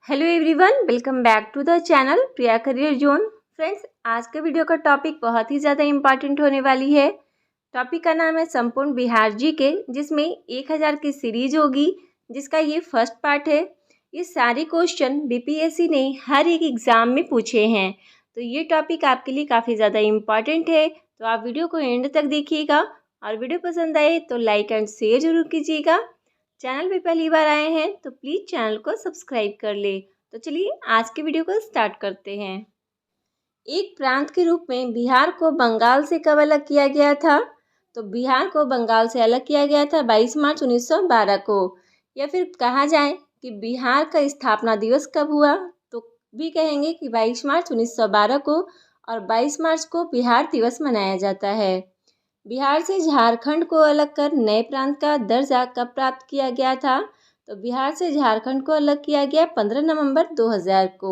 Hello everyone, welcome back to the channel Priya career zone. Friends, आज के video का topic बहुत ही ज़्यादा इम्पॉर्टेंट होने वाली है। टॉपिक का नाम है संपूर्ण बिहार जीके, जिसमें 1000 की सीरीज होगी, जिसका ये फर्स्ट पार्ट है। ये सारे क्वेश्चन बीपीएससी ने हर एक एग्ज़ाम में पूछे हैं, तो ये टॉपिक आपके लिए काफ़ी ज़्यादा इम्पॉर्टेंट है। तो आप वीडियो को एंड तक देखिएगा और वीडियो पसंद आए तो लाइक एंड शेयर जरूर कीजिएगा। चैनल पे पहली बार आए हैं तो प्लीज़ चैनल को सब्सक्राइब कर ले। तो चलिए आज के वीडियो को स्टार्ट करते हैं। एक प्रांत के रूप में बिहार को बंगाल से कब अलग किया गया था? तो बिहार को बंगाल से अलग किया गया था 22 मार्च 1912 को। या फिर कहा जाए कि बिहार का स्थापना दिवस कब हुआ, तो भी कहेंगे कि 22 मार्च 1912 को, और 22 मार्च को बिहार दिवस मनाया जाता है। बिहार से झारखंड को अलग कर नए प्रांत का दर्जा कब प्राप्त किया गया था? तो बिहार से झारखंड को अलग किया गया 15 नवंबर 2000 को।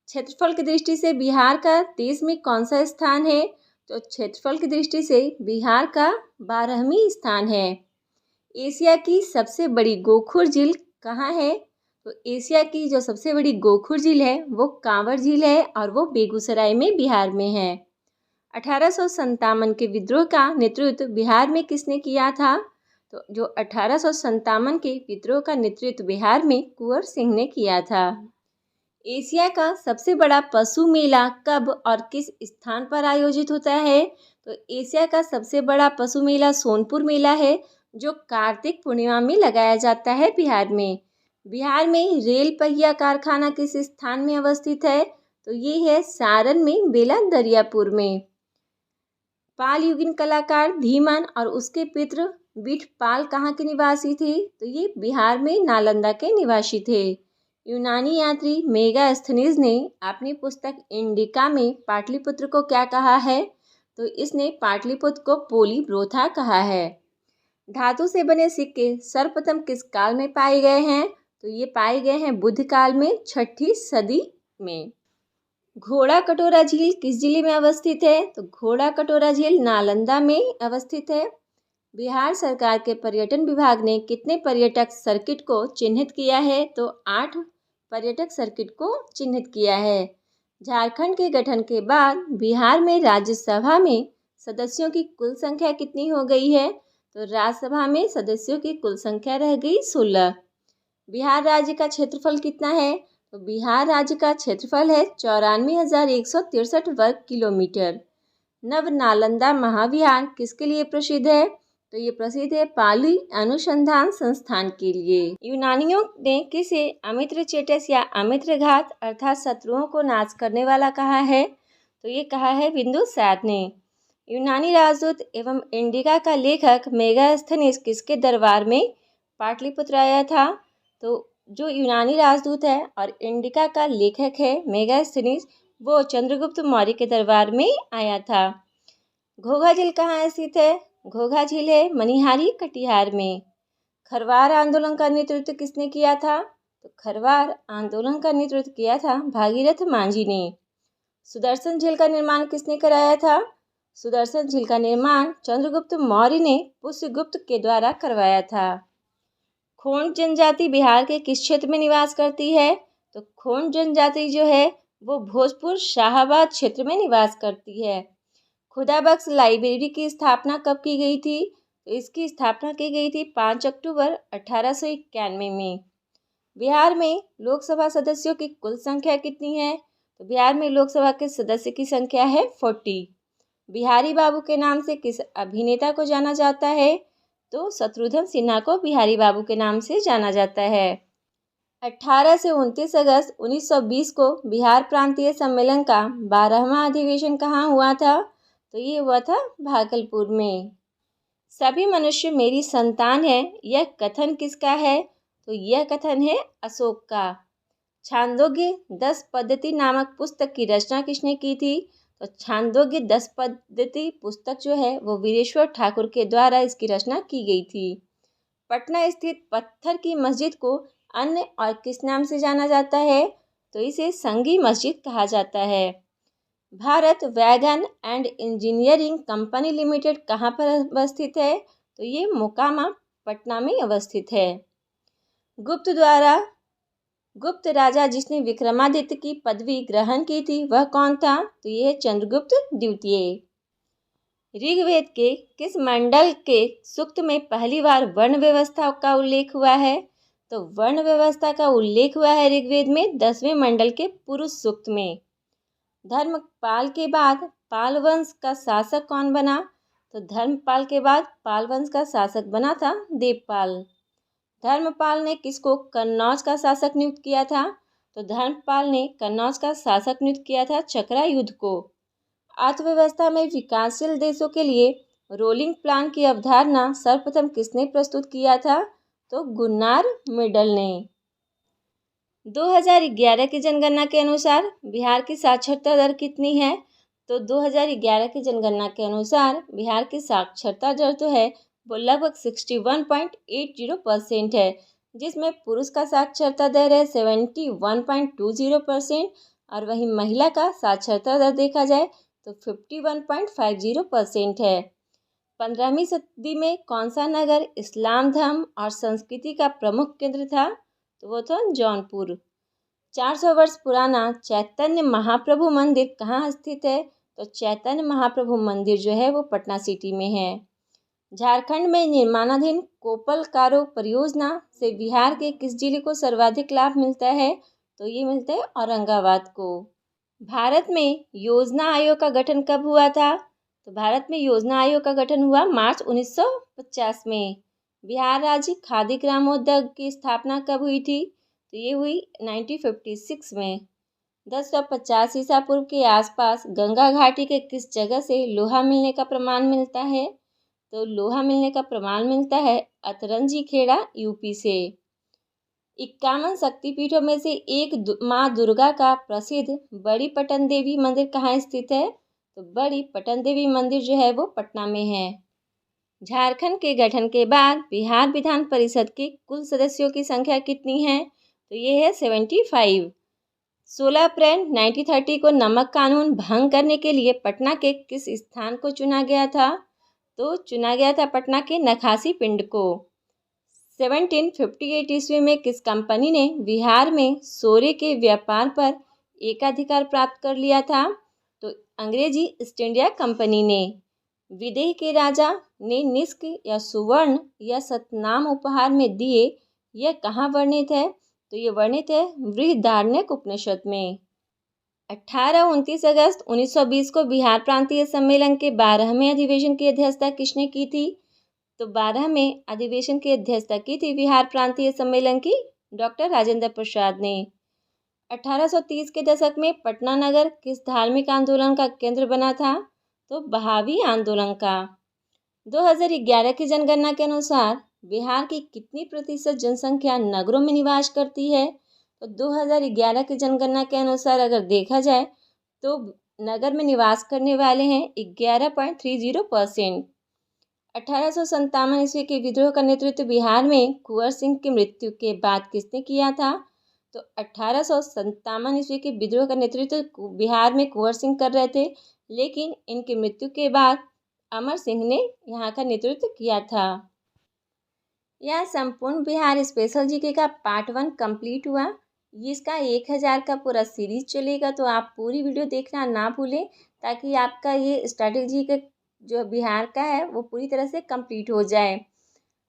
क्षेत्रफल की दृष्टि से बिहार का देश में कौन सा स्थान है? तो क्षेत्रफल की दृष्टि से बिहार का 12वीं स्थान है। एशिया की सबसे बड़ी गोखुर झील कहाँ है? तो एशिया की जो सबसे बड़ी गोखुर झील है वो कांवर झील है, और वो बेगूसराय में बिहार में है। 1857 के विद्रोह का नेतृत्व बिहार में किसने किया था? तो जो 1857 के विद्रोह का नेतृत्व बिहार में कुंवर सिंह ने किया था। एशिया का सबसे बड़ा पशु मेला कब और किस स्थान पर आयोजित होता है? तो एशिया का सबसे बड़ा पशु मेला सोनपुर मेला है, जो कार्तिक पूर्णिमा में लगाया जाता है बिहार में। बिहार में रेल पहिया कारखाना किस स्थान में अवस्थित है? तो ये है सारण में, बेला दरियापुर में। पाल युगीन कलाकार धीमन और उसके पित्र बिठपाल कहाँ के निवासी थे? तो ये बिहार में नालंदा के निवासी थे। यूनानी यात्री मेगास्थनीज ने अपनी पुस्तक इंडिका में पाटलिपुत्र को क्या कहा है? तो इसने पाटलिपुत्र को पोलीब्रोथा कहा है। धातु से बने सिक्के सर्वप्रथम किस काल में पाए गए हैं? तो ये पाए गए हैं बुद्ध काल में, 6ठी सदी में। घोड़ा कटोरा झील किस जिले में अवस्थित है? तो घोड़ा कटोरा झील नालंदा में अवस्थित है। बिहार सरकार के पर्यटन विभाग ने कितने पर्यटक सर्किट को चिन्हित किया है? तो 8 पर्यटक सर्किट को चिन्हित किया है। झारखंड के गठन के बाद बिहार में राज्यसभा में सदस्यों की कुल संख्या कितनी हो गई है? तो राज्यसभा में सदस्यों की कुल संख्या रह गई 16। बिहार राज्य का क्षेत्रफल कितना है? तो बिहार राज्य का क्षेत्रफल है 94,163 वर्ग किलोमीटर। नव नालंदा महाविहार किसके लिए प्रसिद्ध है? तो ये प्रसिद्ध है पाली अनुसंधान संस्थान के लिए। यूनानियों ने किसे अमित्र चेटस या अमित्र घात अर्थात शत्रुओं को नाश करने वाला कहा है? तो ये कहा है बिंदुसार ने। यूनानी राजदूत एवं इंडिका का लेखक मेगास्थनीज किसके दरबार में पाटलिपुत्र आया था? तो जो यूनानी राजदूत है और इंडिका का लेखक है मेगास्थनीज, वो चंद्रगुप्त मौर्य के दरबार में आया था। घोघा झील कहाँ स्थित है? घोघा झील है मनिहारी कटिहार में। खरवार आंदोलन का नेतृत्व किसने किया था? तो खरवार आंदोलन का नेतृत्व किया था भागीरथ मांझी ने। सुदर्शन झील का निर्माण किसने कराया था? सुदर्शन झील का निर्माण चंद्रगुप्त मौर्य ने पुष्यगुप्त के द्वारा करवाया था। खोंड जनजाति बिहार के किस क्षेत्र में निवास करती है? तो खोंड जनजाति जो है वो भोजपुर शाहाबाद क्षेत्र में निवास करती है। खुदा बख्श लाइब्रेरी की स्थापना कब की गई थी? तो इसकी स्थापना की गई थी 5 अक्टूबर 1891 में। बिहार में लोकसभा सदस्यों की कुल संख्या कितनी है? तो बिहार में लोकसभा के सदस्य की संख्या है 40। बिहारी बाबू के नाम से किस अभिनेता को जाना जाता है? तो शत्रुघ्न सिन्हा को बिहारी बाबू के नाम से जाना जाता है। 18 से 29 अगस्त 1920 को बिहार प्रांतीय सम्मेलन का 12वां अधिवेशन कहाँ हुआ था? तो ये हुआ था भागलपुर में। सभी मनुष्य मेरी संतान है, यह कथन किसका है? तो यह कथन है अशोक का। छांदोग्य 10 पद्धति नामक पुस्तक की रचना किसने की थी? तो छांदोग्य 10 पद्धति पुस्तक जो है वो वीरेश्वर ठाकुर के द्वारा इसकी रचना की गई थी। पटना स्थित पत्थर की मस्जिद को अन्य और किस नाम से जाना जाता है? तो इसे संगी मस्जिद कहा जाता है। Bharat wagon and engineering company limited कहाँ पर अवस्थित है? तो ये मोकामा पटना में अवस्थित है। गुप्त द्वारा गुप्त राजा जिसने विक्रमादित्य की पदवी ग्रहण की थी वह कौन था? तो यह है चंद्रगुप्त द्वितीय। ऋग्वेद के किस मंडल के सूक्त में पहली बार वर्ण व्यवस्था का उल्लेख हुआ है? तो वर्ण व्यवस्था का उल्लेख हुआ है ऋग्वेद में 10वें मंडल के पुरुष सूक्त में। धर्मपाल के बाद पाल वंश का शासक कौन बना? तो धर्मपाल के बाद पाल वंश का शासक बना था देवपाल। धर्मपाल ने किसको कन्नौज का शासक नियुक्त किया था? तो धर्मपाल ने कन्नौज का शासक नियुक्त किया था चक्रायुध को। अर्थव्यवस्था में विकासशील देशों के लिए रोलिंग प्लान की अवधारणा सर्वप्रथम किसने प्रस्तुत किया था? तो गुन्नार मिडल ने। 2011 की जनगणना के अनुसार बिहार की साक्षरता दर कितनी है? तो 2011 की जनगणना के अनुसार बिहार की साक्षरता दर जो है वो लगभग 61.80% है, जिसमें पुरुष का साक्षरता दर है 71.20% और वहीं महिला का साक्षरता दर देखा जाए तो 51.50% है। 15वीं सदी में कौन सा नगर इस्लाम धर्म और संस्कृति का प्रमुख केंद्र था? तो वो था जौनपुर। 400 वर्ष पुराना चैतन्य महाप्रभु मंदिर कहाँ स्थित है? तो चैतन्य महाप्रभु मंदिर जो है वो पटना सिटी में है। झारखंड में निर्माणाधीन कोपलकारो परियोजना से बिहार के किस जिले को सर्वाधिक लाभ मिलता है? तो ये मिलता है औरंगाबाद को। भारत में योजना आयोग का गठन कब हुआ था? तो भारत में योजना आयोग का गठन हुआ मार्च 1950 में। बिहार राज्य खादी ग्रामोद्योग की स्थापना कब हुई थी? तो ये हुई 1956 में। 1050 ईसा पूर्व के आसपास गंगा घाटी के किस जगह से लोहा मिलने का प्रमाण मिलता है? तो लोहा मिलने का प्रमाण मिलता है अतरंजी खेड़ा यूपी से। 51 शक्तिपीठों में से एक माँ दुर्गा का प्रसिद्ध बड़ी पटन देवी मंदिर कहाँ स्थित है? तो बड़ी पटन देवी मंदिर जो है वो पटना में है। झारखंड के गठन के बाद बिहार विधान परिषद के कुल सदस्यों की संख्या कितनी है? तो ये है 75। 16 अप्रैल 1930 को नमक कानून भंग करने के लिए पटना के किस स्थान को चुना गया था? तो चुना गया था पटना के नखासी पिंड को। 1758 ईस्वी में किस कंपनी ने बिहार में सोरे के व्यापार पर एकाधिकार प्राप्त कर लिया था? तो अंग्रेजी ईस्ट इंडिया कंपनी ने। विदेह के राजा ने निष्क या सुवर्ण या सतनाम उपहार में दिए, यह कहाँ वर्णित है? तो ये वर्णित है बृहदारण्यक उपनिषद में। 29 अगस्त 1920 को बिहार प्रांतीय सम्मेलन के 12वें अधिवेशन की अध्यक्षता किसने की थी? तो 12वें अधिवेशन की अध्यक्षता की थी बिहार प्रांतीय सम्मेलन की डॉक्टर राजेंद्र प्रसाद ने। 1830 के दशक में पटना नगर किस धार्मिक आंदोलन का केंद्र बना था? तो बहावी आंदोलन का। 2011 की जनगणना के अनुसार बिहार की कितनी प्रतिशत जनसंख्या नगरों में निवास करती है? तो 2011 की जनगणना के अनुसार अगर देखा जाए तो नगर में निवास करने वाले हैं 11.30%। 1857 ईस्वी के विद्रोह का नेतृत्व बिहार में कुंवर सिंह की मृत्यु के बाद किसने किया था? तो 1857 ईस्वी के विद्रोह का नेतृत्व बिहार में कुंवर सिंह कर रहे थे, लेकिन इनकी मृत्यु के बाद अमर सिंह ने यहाँ का नेतृत्व किया था। यह संपूर्ण बिहार स्पेशल जीके का पार्ट 1 कंप्लीट हुआ। इसका 1000 का पूरा सीरीज चलेगा, तो आप पूरी वीडियो देखना ना भूलें, ताकि आपका ये स्ट्रैटेजी का जो बिहार का है वो पूरी तरह से कंप्लीट हो जाए।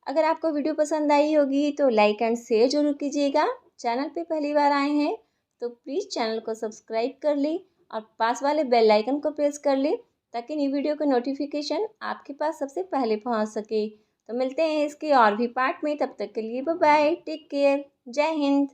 अगर आपको वीडियो पसंद आई होगी तो लाइक एंड शेयर जरूर कीजिएगा। चैनल पे पहली बार आए हैं तो प्लीज़ चैनल को सब्सक्राइब कर लें और पास वाले बेल आइकन को प्रेस कर लें, ताकि न्यू वीडियो का नोटिफिकेशन आपके पास सबसे पहले पहुंच सके। तो मिलते हैं इसके और भी पार्ट में, तब तक के लिए बाय बाय, टेक केयर, जय हिंद।